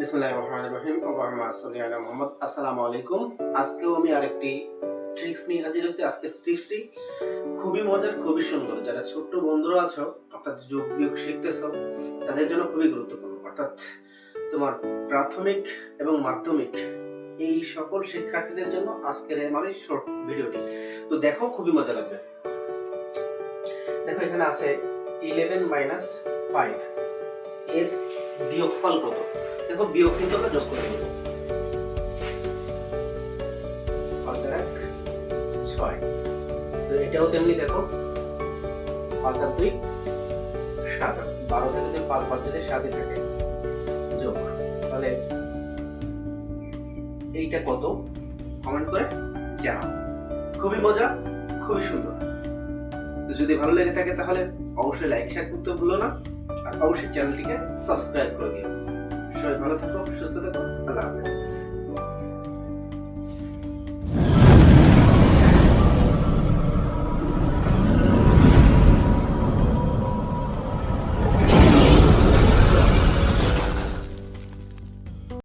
বিসমিল্লাহির রহমানির রহিম। আল্লাহুম্মা সাল্লি আলা মুহাম্মদ। আসসালামু আলাইকুম। আজকেও আমি আরেকটি ট্রিক্স নিয়ে হাজির হয়েছি। আজকের ট্রিক্সটি খুবই মজার, খুবই সুন্দর। যারা ছোট্ট বন্ধুরা আছো, অর্থাৎ যোগ বিয়োগ শিখতেছো, তাদের জন্য খুবই গুরুত্বপূর্ণ। অর্থাৎ তোমার প্রাথমিক এবং মাধ্যমিক এই সকল শিক্ষার্থীদের জন্য আজকের আমার এই শর্ট ভিডিওটি। তো দেখো, খুবই মজা লাগবে। দেখো, এখানে আছে 11 - 5 এর বিয়োগফল কত। দেখো, বিয়োগ কিন্তু আমরা যোগ করে দেব। 5 আর 1 6। তো এটাও তেমনি দেখো, 5 আর 2 7। 12 থেকে যদি 5 বাদ দিলে 7ই থাকে, যোগ। তাহলে এইটা কত কমেন্ট করে জানাও। খুবই মজা, খুবই সুন্দর। তো যদি ভালো লেগে থাকে তাহলে অবশ্যই লাইক শেয়ার করতে ভুলো না, আর অবশ্যই চ্যানেলটিকে সাবস্ক্রাইব করে দিও। সবাই ভালো থাকো, সুস্থ থাকো। আল্লাহ হাফেজ।